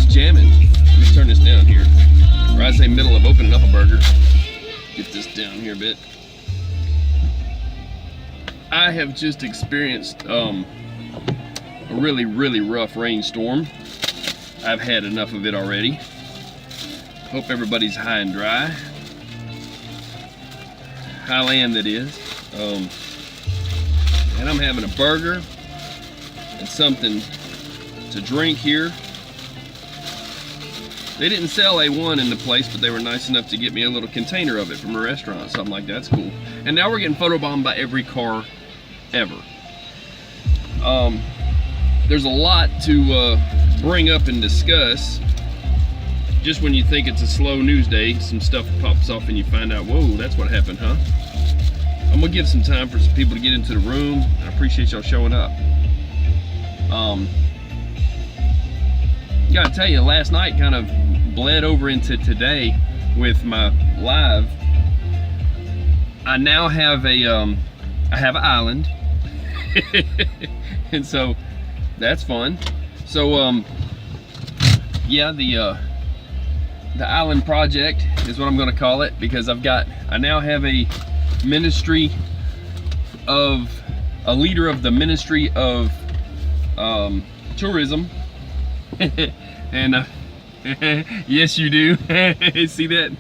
just jamming. Let me turn this down here. Or I say middle of opening up a burger. Get this down here a bit. I have just experienced a really, really rough rainstorm. I've had enough of it already. Hope everybody's high and dry. High land, that is. And I'm having a burger and something to drink here. They didn't sell A1 in the place, but they were nice enough to get me a little container of it from a restaurant, so I'm like, that's cool. And now we're getting photobombed by every car ever. There's a lot to bring up and discuss. Just when you think it's a slow news day, some stuff pops off and you find out, whoa, that's what happened, huh? I'm gonna give some time for some people to get into the room. I appreciate y'all showing up. Gotta tell you, last night kind of bled over into today with my live. I now have I have an island. And so that's fun. So yeah, the island project is what I'm gonna call it, because I now have a ministry of a leader of the ministry of tourism. And yes you do. See that?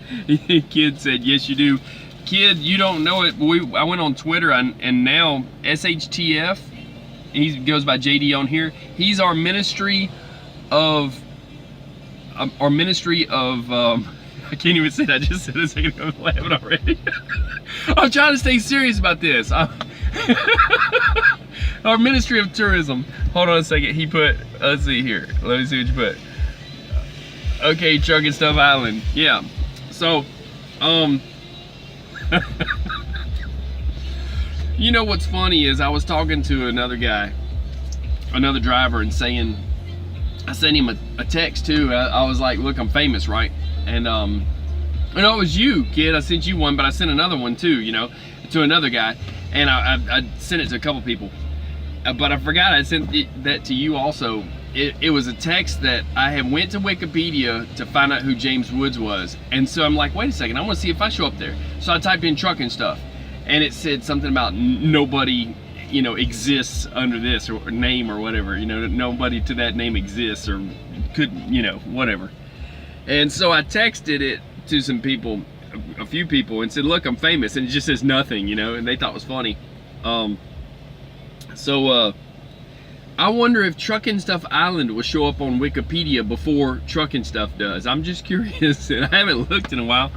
Kid said yes you do. Kid, you don't know it. I went on Twitter and now SHTF, he goes by JD on here, he's our ministry of I can't even say that. I just said it a second ago. I'm laughing already. I'm trying to stay serious about this. Our Ministry of Tourism. Hold on a second. He put, let's see here. Let me see what you put. Okay, Truckinstuff Island. Yeah. So, you know what's funny is I was talking to another guy, another driver, and saying, I sent him a text too. I was like, look, I'm famous, right? And you know, it was you, kid. I sent you one, but I sent another one too, you know, to another guy. And I sent it to a couple people. But I forgot I sent that to you also. It was a text that I had went to Wikipedia to find out who James Woods was. And so I'm like, wait a second, I want to see if I show up there. So I typed in Truckinstuff, and it said something about nobody, you know, exists under this or name or whatever, you know, nobody to that name exists or could, you know, whatever. And so I texted it to some people, a few people, and said, look, I'm famous, and it just says nothing, you know, and they thought it was funny. I wonder if Truckinstuff Island will show up on Wikipedia before Truckinstuff does. I'm just curious, and I haven't looked in a while.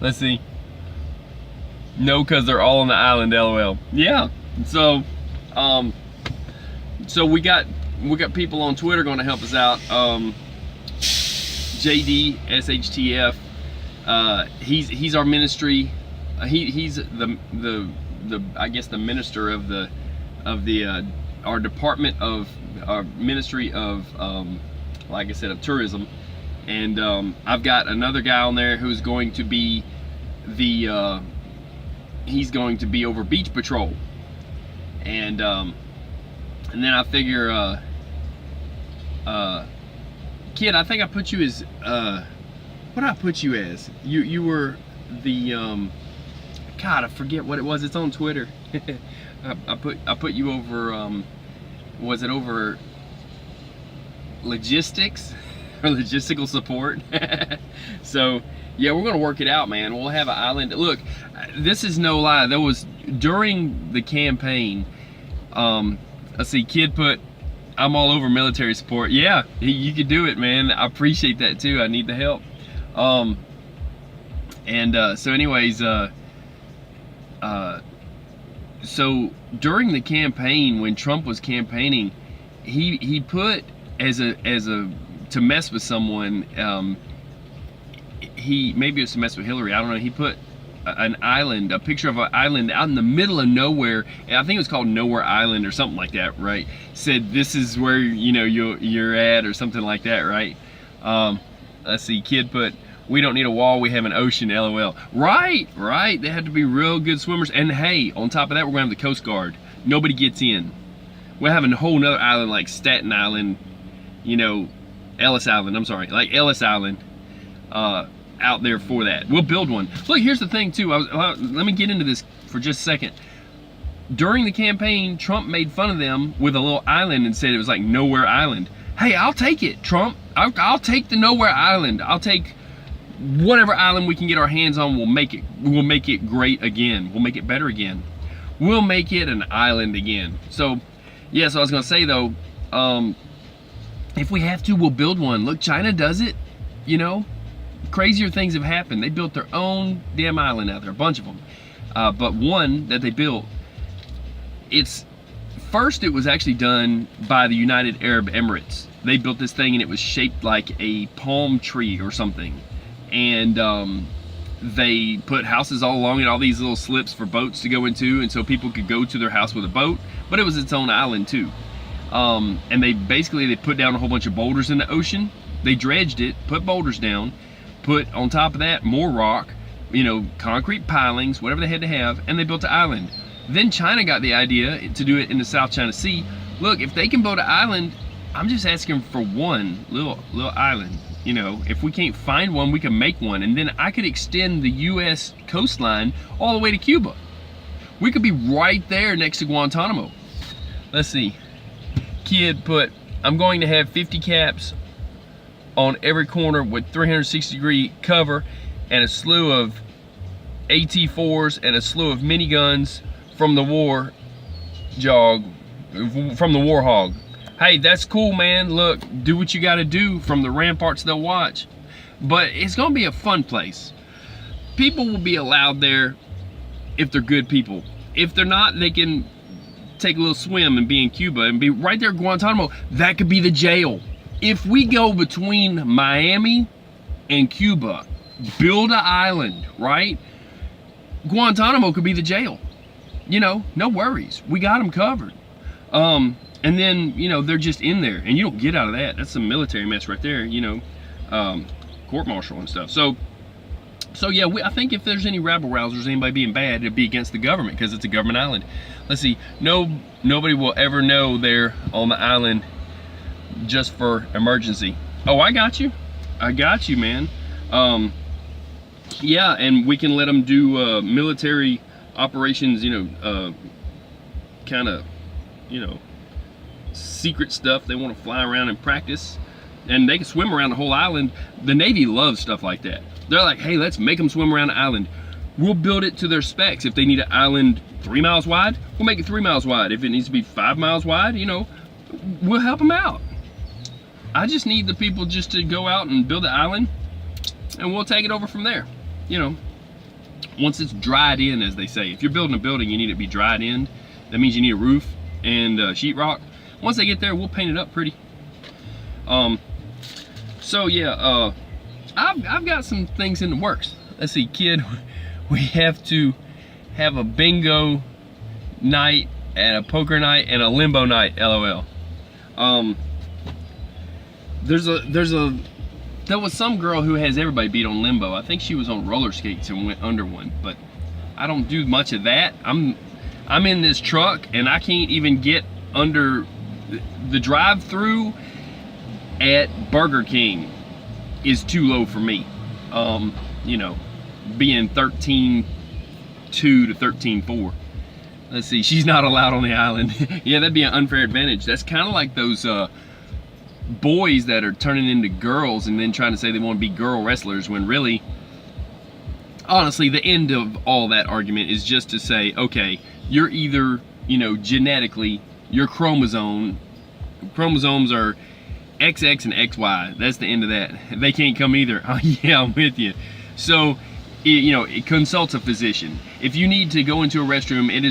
Let's see. No, because they're all on the island, LOL. Yeah, so we got people on Twitter going to help us out. JD SHTF, he's our ministry. He's the I guess the minister of our department of our ministry of like I said, of tourism. And I've got another guy on there who's going to be he's going to be over beach patrol. And then I figure kid, I think I put you as what did I put you as? You were the God, I forget what it was. It's on Twitter. I put you over was it over logistics or logistical support? So yeah, we're gonna work it out, man. We'll have an island. Look, this is no lie. There was during the campaign, let's see, kid put, I'm all over military support. Yeah, you could do it, man. I appreciate that too. I need the help. So anyways, so during the campaign, when Trump was campaigning, he put as a to mess with someone, maybe it was to mess with Hillary, I don't know, he put an island, a picture of an island out in the middle of nowhere. I think it was called Nowhere Island or something like that, right? Said this is where, you know, you're at, or something like that, right? Let's see, kid put, we don't need a wall, we have an ocean, LOL. Right, they have to be real good swimmers. And hey, on top of that, we're gonna have the Coast Guard. Nobody gets in. We're having a whole nother island like Staten Island, you know, Ellis Island, I'm sorry, like Ellis Island, out there for that. We'll build one. Look, here's the thing too. Let me get into this for just a second. During the campaign, Trump made fun of them with a little island and said it was like Nowhere Island. Hey, I'll take it, Trump. I'll take the Nowhere Island. I'll take whatever island we can get our hands on. We'll make it great again. We'll make it better again. We'll make it an island again. So, yeah, so I was gonna say though, if we have to, we'll build one. Look, China does it, you know. Crazier things have happened. They built their own damn island out there, a bunch of them. But one that they built, first it was actually done by the United Arab Emirates. They built this thing and it was shaped like a palm tree or something. And they put houses all along it, all these little slips for boats to go into, and so people could go to their house with a boat, but it was its own island too. And they put down a whole bunch of boulders in the ocean. They dredged it, put boulders down, put on top of that more rock, you know, concrete pilings, whatever they had to have, and they built an island. Then China got the idea to do it in the South China Sea. Look, if they can build an island, I'm just asking for one little island. You know, if we can't find one, we can make one, and then I could extend the U.S. coastline all the way to Cuba. We could be right there next to Guantanamo. Let's see. Kid put, I'm going to have 50 caps on every corner with 360-degree cover and a slew of AT-4s and a slew of miniguns from the war hog. Hey, that's cool, man. Look, do what you gotta do. From the ramparts they'll watch. But it's gonna be a fun place. People will be allowed there if they're good people. If they're not, they can take a little swim and be in Cuba and be right there at Guantanamo. That could be the jail. If we go between Miami and Cuba, build an island, right? Guantanamo could be the jail. You know, no worries. We got them covered. And then, you know, they're just in there and you don't get out of that. That's some military mess right there, you know, court-martial and stuff. So yeah, I think if there's any rabble-rousers, anybody being bad, it'd be against the government because it's a government island. Let's see, nobody will ever know they're on the island just for emergency. Oh, I got you, man. Yeah, and we can let them do military operations, you know, kind of, you know, secret stuff. They want to fly around and practice, and they can swim around the whole island. The Navy loves stuff like that. They're like, hey, let's make them swim around the island. We'll build it to their specs. If they need an island 3 miles wide, we'll make it 3 miles wide. If it needs to be 5 miles wide, you know, we'll help them out. I just need the people just to go out and build the island, and we'll take it over from there. You know, once it's dried in, as they say. If you're building a building, you need it to be dried in. That means you need a roof and sheetrock. Once they get there, we'll paint it up pretty. So yeah, I've got some things in the works. Let's see, kid, we have to have a bingo night and a poker night and a limbo night, LOL. There was some girl who has everybody beat on limbo. I think she was on roller skates and went under one, but I don't do much of that. I'm in this truck and I can't even get under the drive-through at Burger King is too low for me. You know, being 13.2 to 13.4. Let's see, she's not allowed on the island. Yeah, that'd be an unfair advantage. That's kind of like those boys that are turning into girls and then trying to say they want to be girl wrestlers, when really, honestly, the end of all that argument is just to say, okay, you're either, you know, genetically, your chromosomes are XX and XY. That's the end of that. They can't come either. Oh yeah, I'm with you. So, you know, consult a physician. If you need to go into a restroom, it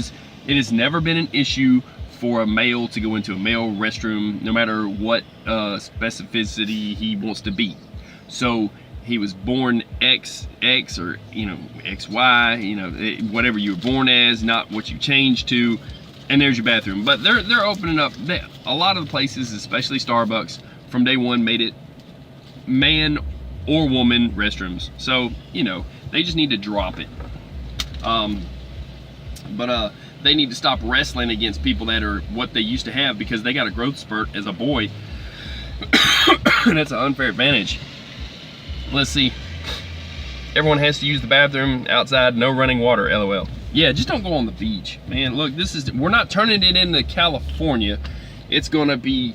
has never been an issue for a male to go into a male restroom, no matter what specificity he wants to be. So he was born XX or, you know, XY, you know, whatever you were born as, not what you changed to, and there's your bathroom. But they're opening up, a lot of the places, especially Starbucks, from day one made it man or woman restrooms. So, you know, they just need to drop it. But they need to stop wrestling against people that are what they used to have, because they got a growth spurt as a boy That's an unfair advantage. Let's see. Everyone has to use the bathroom outside, no running water, LOL. Yeah, just don't go on the beach. Man, look, we're not turning it into California. It's gonna be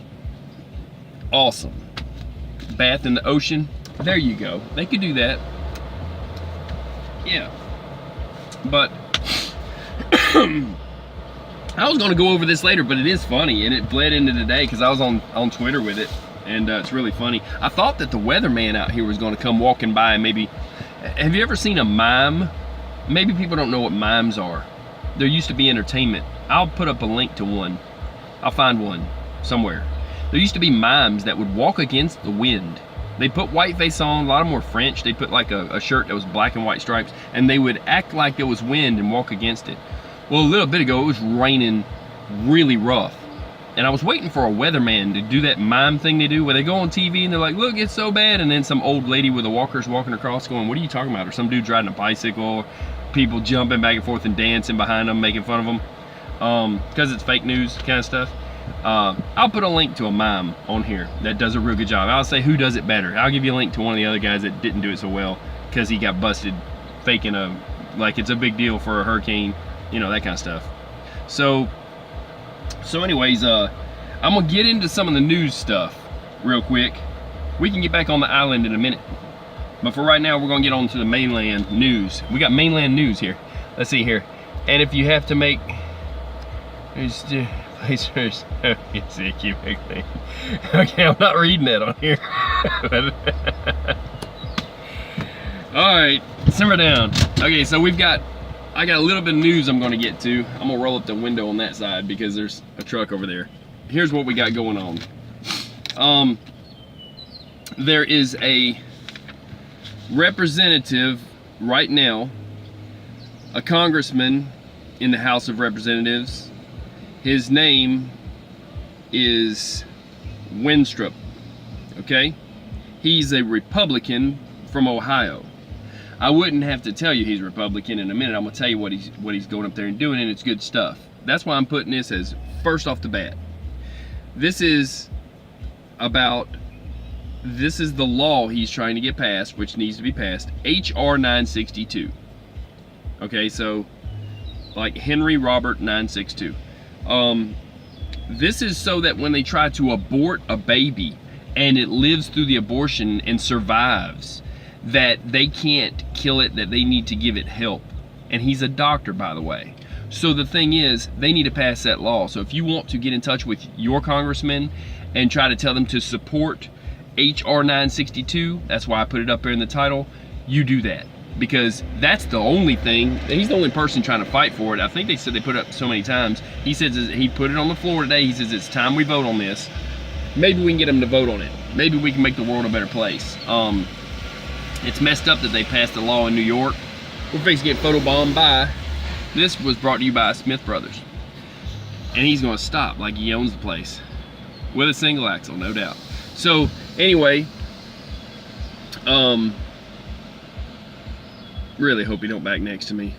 awesome. Bath in the ocean. There you go. They could do that. Yeah. But I was gonna go over this later, but it is funny, and it bled into today because I was on Twitter with it, and it's really funny. I thought that the weatherman out here was gonna come walking by and maybe, have you ever seen a mime? Maybe people don't know what mimes are. There used to be entertainment. I'll put up a link to one. I'll find one somewhere. There used to be mimes that would walk against the wind. They put whiteface on, a lot of them were French. They put like a shirt that was black and white stripes, and they would act like there was wind and walk against it. Well, a little bit ago, it was raining really rough. And I was waiting for a weatherman to do that mime thing they do where they go on TV and they're like, look, it's so bad. And then some old lady with a walker's walking across going, what are you talking about? Or some dude's riding a bicycle, or people jumping back and forth and dancing behind them, making fun of them. Because it's fake news kind of stuff. I'll put a link to a mime on here that does a real good job. I'll say who does it better. I'll give you a link to one of the other guys that didn't do it so well because he got busted faking like it's a big deal for a hurricane, you know, that kind of stuff. So anyways, I'm gonna get into some of the news stuff real quick. We can get back on the island in a minute, but for right now, we're gonna get on to the mainland news. We got mainland news here. Let's see here. And if you have to make, okay, I'm not reading that on here. All right, simmer down. Okay, so I got a little bit of news I'm gonna get to. I'm gonna roll up the window on that side because there's a truck over there. Here's what we got going on. There is a representative right now, a congressman in the House of Representatives. His name is Winstrup, okay? He's a Republican from Ohio. I wouldn't have to tell you he's Republican in a minute. I'm gonna tell you what he's going up there and doing, and it's good stuff. That's why I'm putting this as first off the bat. This is the law he's trying to get passed, which needs to be passed, HR962. Okay, so like Henry Robert 962. This is so that when they try to abort a baby and it lives through the abortion and survives, that they can't kill it, that they need to give it help. And he's a doctor, by the way. So the thing is, they need to pass that law. So if you want to get in touch with your congressman and try to tell them to support HR 962, that's why I put it up there in the title, you do that. Because that's the only thing, he's the only person trying to fight for it. I think they said they put it up so many times. He says he put it on the floor today. He says it's time we vote on this. Maybe we can get him to vote on it. Maybe we can make the world a better place. It's messed up that they passed a law in New York. We're fixing to get photobombed by. This was brought to you by Smith Brothers. And he's gonna stop like he owns the place. With a single axle, no doubt. So, anyway, really hope he don't back next to me.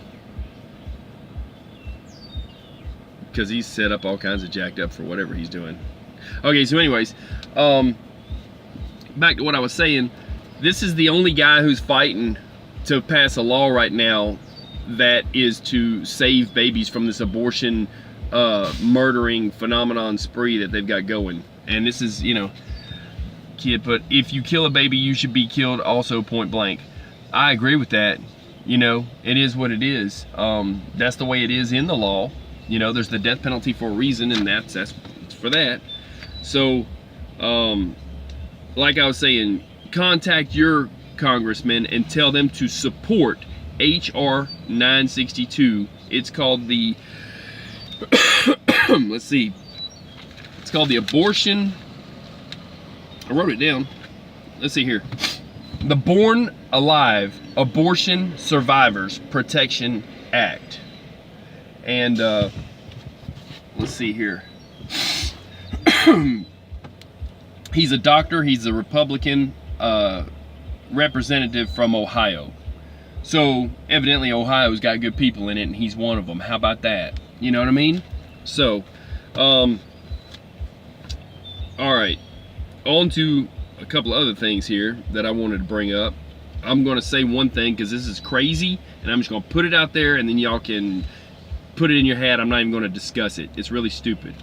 Because he's set up all kinds of jacked up for whatever he's doing. Okay, so anyways, back to what I was saying. This is the only guy who's fighting to pass a law right now that is to save babies from this abortion murdering phenomenon spree that they've got going. And this is, you know, kid put, if you kill a baby, you should be killed also point blank. I agree with that. You know, it is what it is. That's the way it is in the law. You know, there's the death penalty for a reason, and that's for that. So, like I was saying, contact your congressman and tell them to support HR 962. It's called the let's see, it's called the abortion, I wrote it down, let's see here, the Born Alive Abortion Survivors Protection Act. And let's see here. He's a doctor, he's a Republican representative from Ohio. So evidently Ohio's got good people in it, and he's one of them. How about that? You know what I mean? So, all right. on to a couple other things here that I wanted to bring up. I'm going to say one thing because this is crazy, and I'm just going to put it out there, and then y'all can put it in your head. I'm not even going to discuss it. It's really stupid.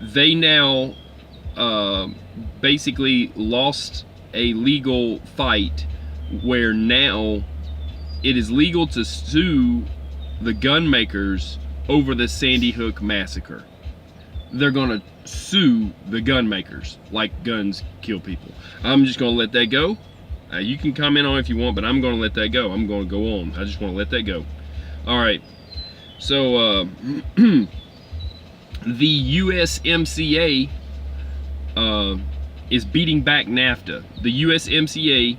They now basically lost a legal fight where now it is legal to sue the gun makers over the Sandy Hook massacre. They're gonna sue the gun makers like guns kill people. I'm just gonna let that go. You can comment on it if you want, but I'm gonna let that go. I'm gonna go on. I just want to let that go. All right. So the USMCA is beating back NAFTA. The USMCA,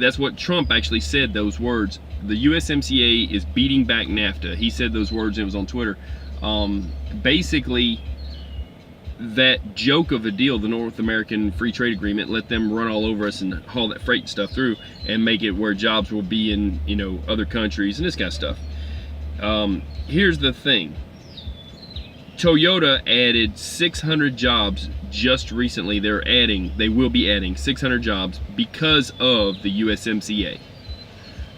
that's what Trump actually said, those words. The USMCA is beating back NAFTA. He said those words, and it was on Twitter. Basically, that joke of a deal, the North American Free Trade Agreement, let them run all over us and haul that freight stuff through and make it where jobs will be in, you know, other countries and this kind of stuff. Here's the thing. Toyota added 600 jobs just recently. They will be adding 600 jobs because of the USMCA.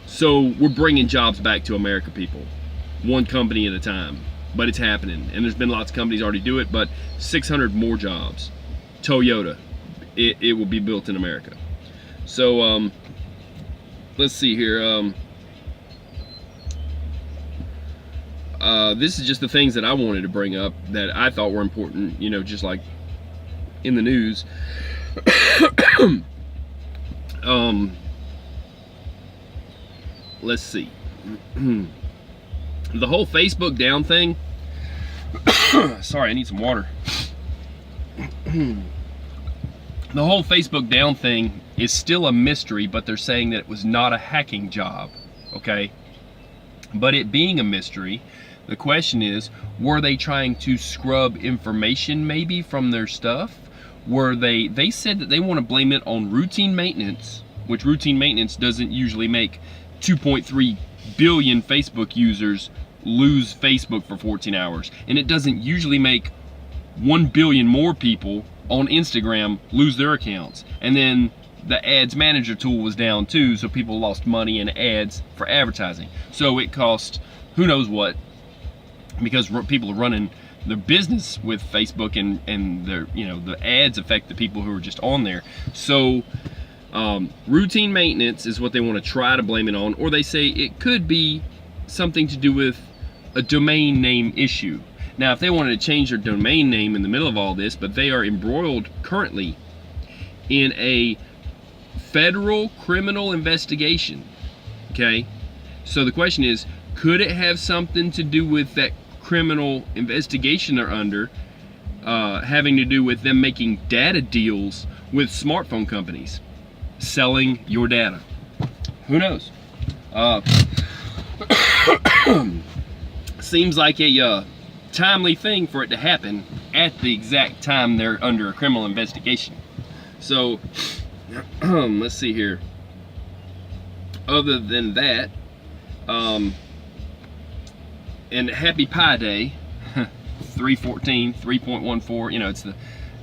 So we're bringing jobs back to America, people. One company at a time. But it's happening. And there's been lots of companies already do it, but 600 more jobs. Toyota. It will be built in America. So, let's see here. This is just the things that I wanted to bring up that I thought were important, you know, just like in the news. Let's see. The whole Facebook down thing. Sorry, I need some water. The whole Facebook down thing is still a mystery, but they're saying that it was not a hacking job, okay? But it being a mystery, the question is, were they trying to scrub information maybe from their stuff? Were they said that they want to blame it on routine maintenance, which routine maintenance doesn't usually make 2.3 billion Facebook users lose Facebook for 14 hours. And it doesn't usually make 1 billion more people on Instagram lose their accounts. And then the ads manager tool was down too, so people lost money in ads for advertising. So it cost who knows what, because people are running their business with Facebook, and their, you know, the ads affect the people who are just on there. So routine maintenance is what they want to try to blame it on, or they say it could be something to do with a domain name issue. Now, if they wanted to change their domain name in the middle of all this, but they are embroiled currently in a federal criminal investigation, okay? So the question is, could it have something to do with that criminal investigation they're under, having to do with them making data deals with smartphone companies, selling your data? Who knows? Seems like a timely thing for it to happen at the exact time they're under a criminal investigation. So let's see here. Other than that, and Happy Pi Day, 314, 3.14. You know,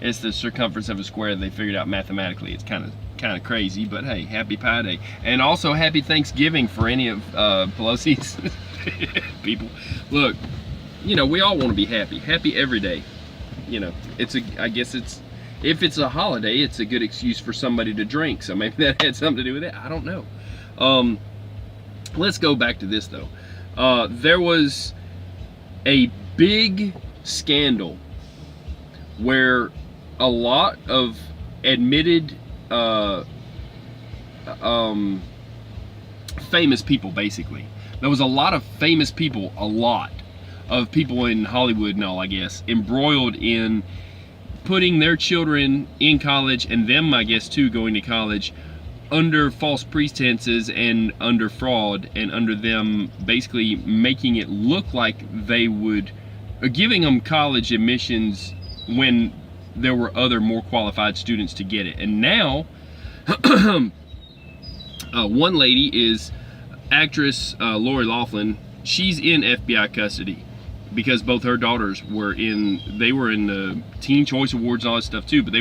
it's the circumference of a square they figured out mathematically. It's kind of crazy, but hey, Happy Pi Day, and also Happy Thanksgiving for any of Pelosi's people. Look, you know, we all want to be happy every day. You know, I guess if it's a holiday, it's a good excuse for somebody to drink. So maybe that had something to do with it. I don't know. Let's go back to this though. There was a big scandal where a lot of admitted famous people, basically. There was a lot of famous people, a lot of people in Hollywood and all, I guess, embroiled in putting their children in college, and them, I guess, too, going to college under false pretenses and under fraud, and under them basically making it look like they would, giving them college admissions when there were other more qualified students to get it. And now one lady is actress Lori Loughlin. She's in FBI custody. because both her daughters were in the Teen Choice Awards and all that stuff too, but they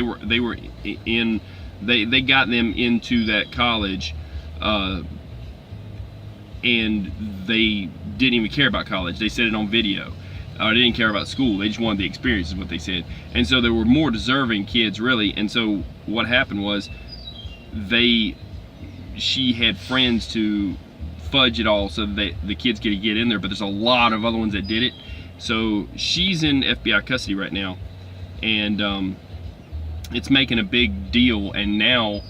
got them into that college, and they didn't even care about college. They said it on video. They didn't care about school. They just wanted the experience, is what they said. And so there were more deserving kids, really. And so what happened was she had friends to fudge it all so that the kids could get in there, but there's a lot of other ones that did it. So she's in FBI custody right now, and it's making a big deal. And now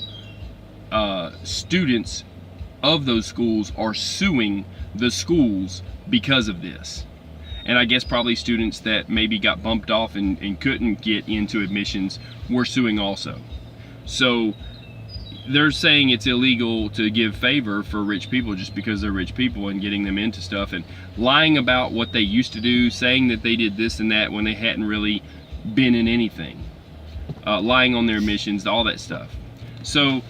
students of those schools are suing the schools because of this. And I guess probably students that maybe got bumped off and couldn't get into admissions were suing also. So they're saying it's illegal to give favor for rich people just because they're rich people, and getting them into stuff and lying about what they used to do, saying that they did this and that when they hadn't really been in anything, lying on their admissions, all that stuff. So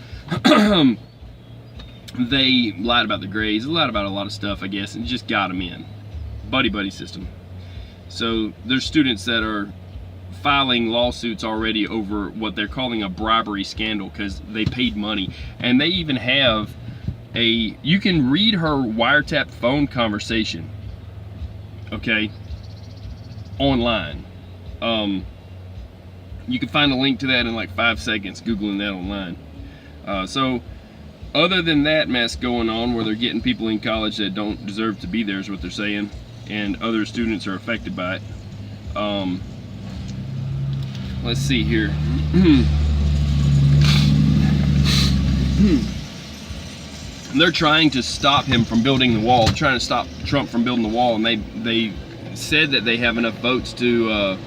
they lied about the grades, lied about a lot of stuff, I guess, and just got them in. Buddy system. So there's students that are filing lawsuits already over what they're calling a bribery scandal because they paid money. And they even have you can read her wiretapped phone conversation, okay, online. You can find a link to that in like 5 seconds, Googling that online. So other than that mess going on where they're getting people in college that don't deserve to be there, is what they're saying, and other students are affected by it. Let's see here. They're trying to stop him from building the wall. They're trying to stop Trump from building the wall, and they said that they have enough votes to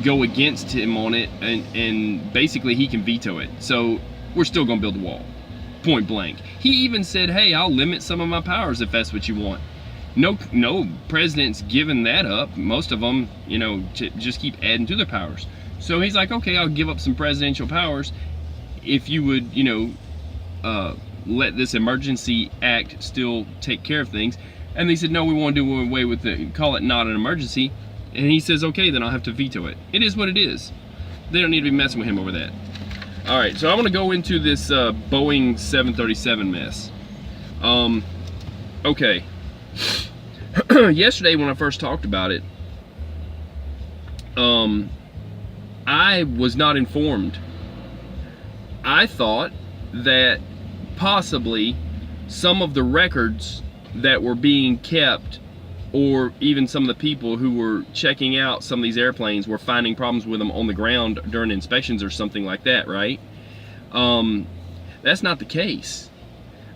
go against him on it, and basically he can veto it. So we're still gonna build the wall, point blank. He even said, hey, I'll limit some of my powers if that's what you want. No president's given that up. Most of them, just keep adding to their powers. So he's like, okay, I'll give up some presidential powers if you would, let this emergency act still take care of things. And they said, no, we want to do away with it, call it not an emergency. And he says, okay, then I'll have to veto it. It is what it is. They don't need to be messing with him over that. All right, so I want to go into this Boeing 737 mess. Okay. Yesterday when I first talked about it, I was not informed. I thought that possibly some of the records that were being kept, or even some of the people who were checking out some of these airplanes, were finding problems with them on the ground during inspections or something like that, right? That's not the case.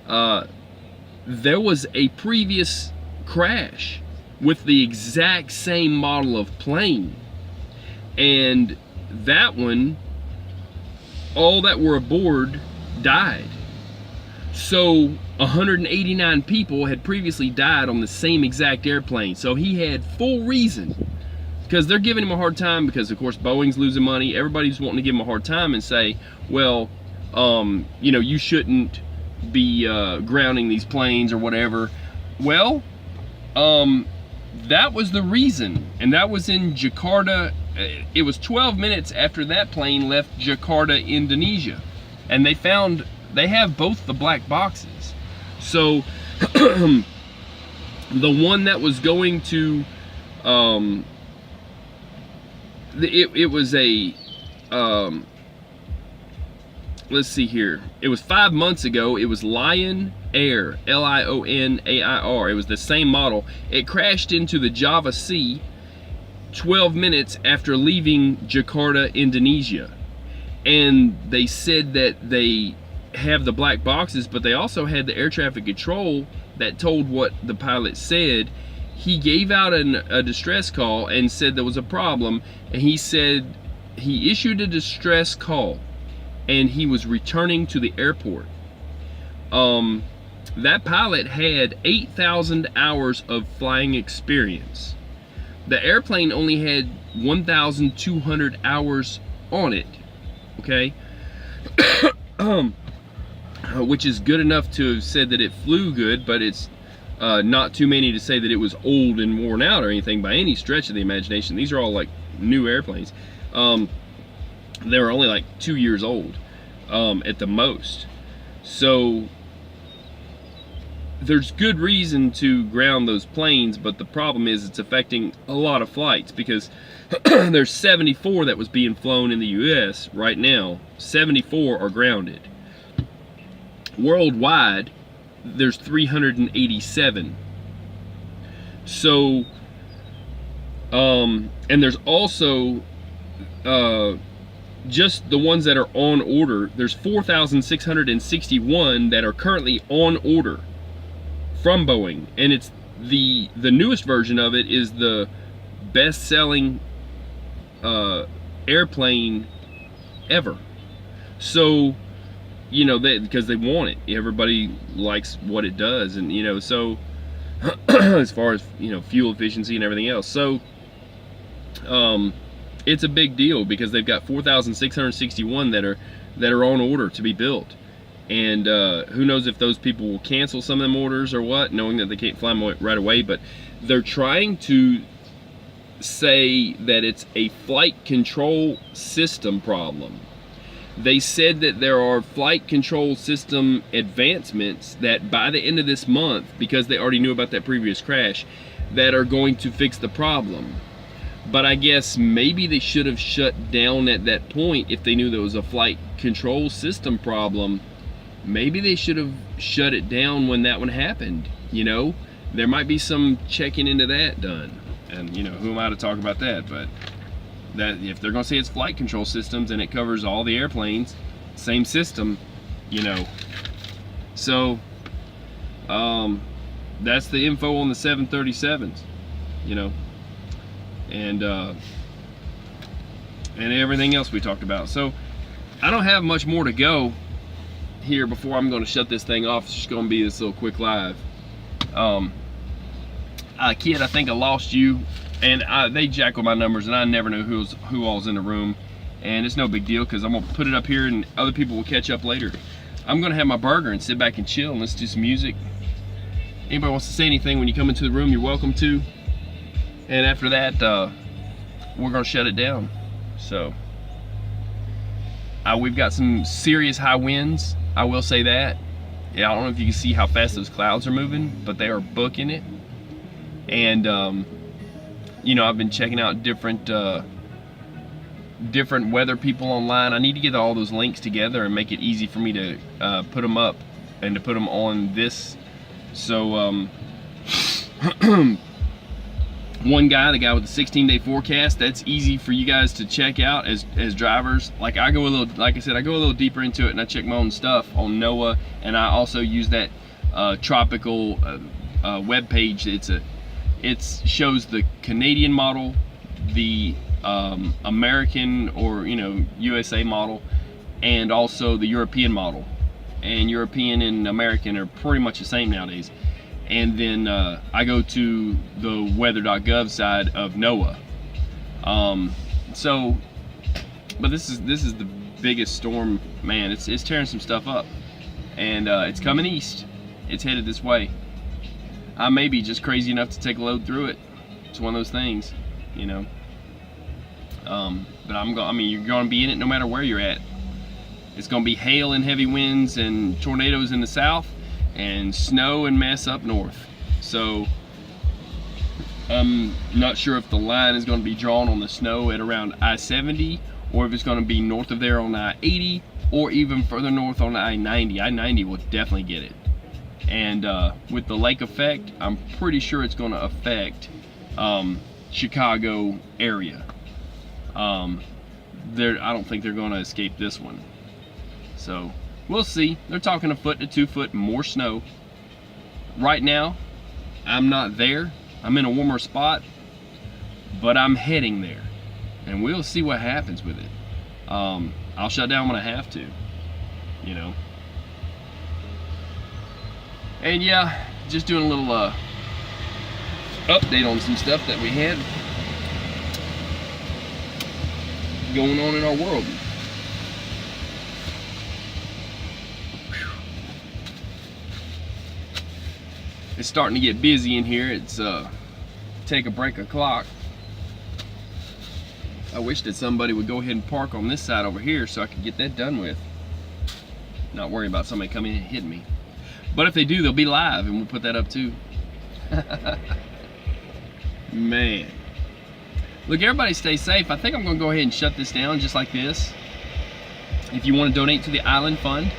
There was a previous crash with the exact same model of plane, and that one, all that were aboard died. So 189 people had previously died on the same exact airplane. So he had full reason, because they're giving him a hard time because of course Boeing's losing money. Everybody's wanting to give him a hard time and say, well, you shouldn't be grounding these planes or whatever. Well, that was the reason, and that was in Jakarta. It was 12 minutes after that plane left Jakarta, Indonesia, and they have both the black boxes. So the one that was going to it was a let's see here, it was 5 months ago. It was Lion Air, Lionair. It was the same model. It crashed into the Java Sea 12 minutes after leaving Jakarta, Indonesia. And they said that they have the black boxes, but they also had the air traffic control that told what the pilot said. He gave out a distress call and said there was a problem, and he said he issued a distress call and he was returning to the airport. That pilot had 8,000 hours of flying experience. The airplane only had 1,200 hours on it, okay? Which is good enough to have said that it flew good, but it's Not too many to say that it was old and worn out or anything by any stretch of the imagination. These are all like new airplanes. They were only like 2 years old at the most. So there's good reason to ground those planes, but the problem is it's affecting a lot of flights, because there's 74 that was being flown in the US right now. 74 are grounded. Worldwide, there's 387. So and there's also just the ones that are on order. There's 4,661 that are currently on order from Boeing, and it's the newest version of it is the best-selling airplane ever. So, you know, because they want it. Everybody likes what it does, and you know, so as far as, you know, fuel efficiency and everything else. So it's a big deal, because they've got 4,661 that are on order to be built. And who knows if those people will cancel some of them orders or what, knowing that they can't fly them right away. But they're trying to say that it's a flight control system problem. They said that there are flight control system advancements that by the end of this month, because they already knew about that previous crash, that are going to fix the problem. But I guess maybe they should have shut down at that point if they knew there was a flight control system problem. Maybe they should have shut it down when that one happened, you know? There might be some checking into that done. And, you know, who am I to talk about that? But that if they're going to say it's flight control systems and it covers all the airplanes, same system, you know. So, that's the info on the 737s, you know. And everything else we talked about. So, I don't have much more to go here before I'm going to shut this thing off. It's just going to be this little quick live. Kid, I think I lost you, and they jackal my numbers, and I never know who all's in the room, and it's no big deal, because I'm going to put it up here and other people will catch up later. I'm going to have my burger and sit back and chill and let's do some music. Anybody wants to say anything when you come into the room, you're welcome to. And after that, we're going to shut it down. So we've got some serious high winds, I will say that. Yeah, I don't know if you can see how fast those clouds are moving, but they are booking it. And you know, I've been checking out different weather people online. I need to get all those links together and make it easy for me to put them up and to put them on this. So one guy, the guy with the 16-day forecast, that's easy for you guys to check out as drivers. Like I go a little, like I said, I go a little deeper into it, and I check my own stuff on NOAA, and I also use that tropical web page. It shows the Canadian model, the American, or you know, USA model, and also the European model. And European and American are pretty much the same nowadays. And then I go to the weather.gov side of NOAA. So, but this is the biggest storm, man. It's tearing some stuff up, and it's coming east. It's headed this way. I may be just crazy enough to take a load through it. It's one of those things, you know. But I mean, you're gonna be in it no matter where you're at. It's gonna be hail and heavy winds and tornadoes in the south, and snow and mess up north. So I'm not sure if the line is going to be drawn on the snow at around I-70, or if it's going to be north of there on I-80, or even further north on I-90. I-90 will definitely get it. And with the lake effect, I'm pretty sure it's going to affect Chicago area. I don't think they're going to escape this one. So we'll see. They're talking 1 foot to 2 foot more snow. Right now, I'm not there. I'm in a warmer spot, but I'm heading there, and we'll see what happens with it. I'll shut down when I have to, you know. And yeah, just doing a little update on some stuff that we had going on in our world. It's starting to get busy in here. It's take a break o'clock. I wish that somebody would go ahead and park on this side over here so I could get that done with. Not worry about somebody coming in and hitting me. But if they do, they'll be live and we'll put that up too. Man. Look, everybody stay safe. I think I'm gonna go ahead and shut this down just like this. If you want to donate to the Island Fund,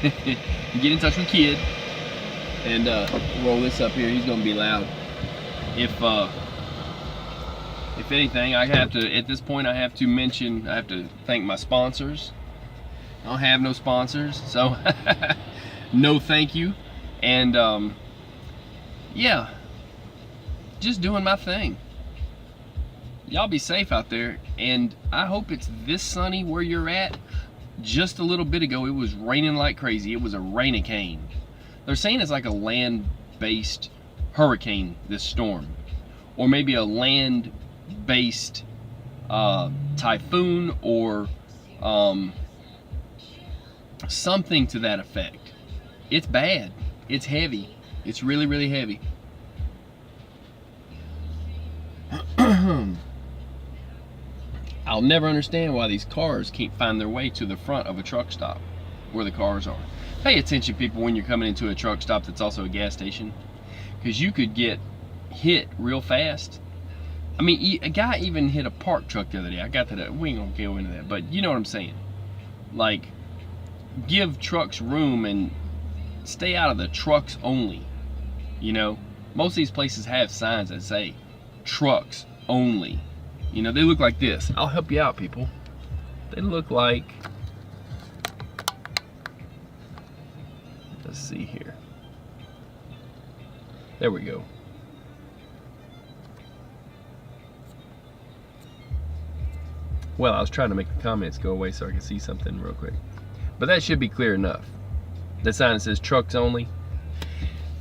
you get in touch with Kid and roll this up here. He's gonna be loud. If anything, I have to, at this point, I have to thank my sponsors. I don't have no sponsors, so no thank you. And yeah, just doing my thing. Y'all be safe out there, and I hope it's this sunny where you're at. Just a little bit ago, it was raining like crazy. It was a Rainicane. They're saying it's like a land-based hurricane, this storm, or maybe a land-based typhoon, or something to that effect. It's bad. It's heavy. It's really, really heavy. I'll never understand why these cars can't find their way to the front of a truck stop where the cars are. Pay attention, people, when you're coming into a truck stop that's also a gas station, because you could get hit real fast. I mean, a guy even hit a parked truck the other day. I got that. We ain't gonna go into that, but you know what I'm saying. Like, give trucks room and stay out of the trucks only. You know, most of these places have signs that say trucks only. You know, they look like this. I'll help you out, people. They look like, let's see here. There we go. Well, I was trying to make the comments go away so I could see something real quick. But that should be clear enough. The sign that says trucks only.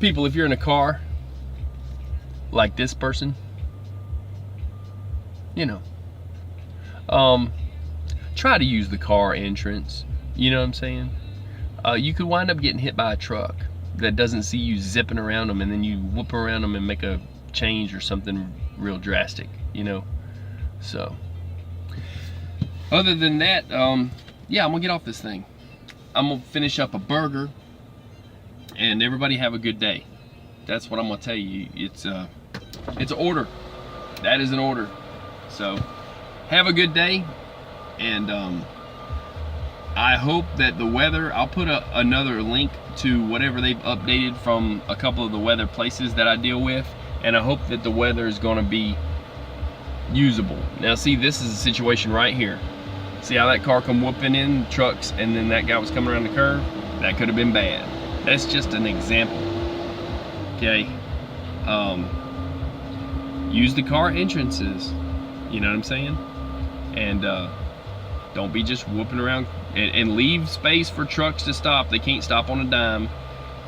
People, if you're in a car, like this person, you know, try to use the car entrance. You know what I'm saying? You could wind up getting hit by a truck that doesn't see you zipping around them, and then you whoop around them and make a change or something real drastic, you know? So, other than that, yeah, I'm gonna get off this thing. I'm gonna finish up a burger, and everybody have a good day. That's what I'm gonna tell you. It's an order. That is an order. So, have a good day, and I hope that the weather, I'll put another link to whatever they've updated from a couple of the weather places that I deal with, and I hope that the weather is going to be usable. Now see, this is a situation right here. See how that car come whooping in trucks, and then that guy was coming around the curve? That could have been bad. That's just an example. Okay? Use the car entrances. You know what I'm saying? And don't be just whooping around, and leave space for trucks to stop. They can't stop on a dime.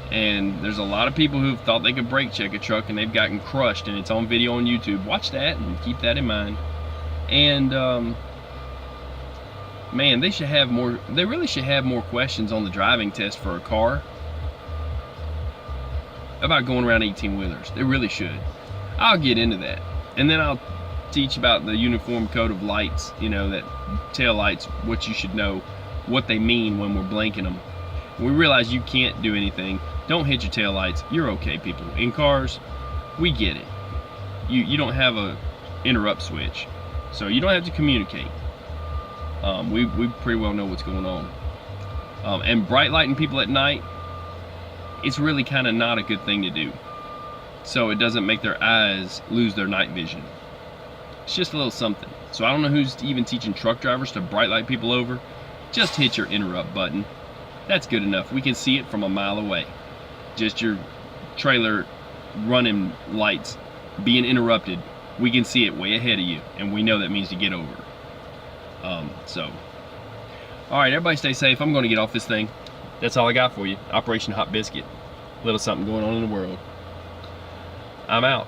And there's a lot of people who've thought they could brake check a truck and they've gotten crushed, and it's on video on YouTube. Watch that and keep that in mind. And man, they should have more, they really should have more questions on the driving test for a car about going around 18-wheelers. They really should. I'll get into that. And then I'll teach about the uniform code of lights, you know, that tail lights, what you should know, what they mean when we're blinking them. We realize you can't do anything. Don't hit your tail lights. You're okay, people. In cars, we get it. You don't have a interrupt switch, so you don't have to communicate. We pretty well know what's going on. And bright lighting people at night, it's really kind of not a good thing to do. So it doesn't make their eyes lose their night vision. It's just a little something. So I don't know who's even teaching truck drivers to bright light people over. Just hit your interrupt button. That's good enough. We can see it from a mile away. Just your trailer running lights being interrupted. We can see it way ahead of you, and we know that means to get over. So, all right, everybody stay safe. I'm going to get off this thing. That's all I got for you. Operation Hot Biscuit. A little something going on in the world. I'm out.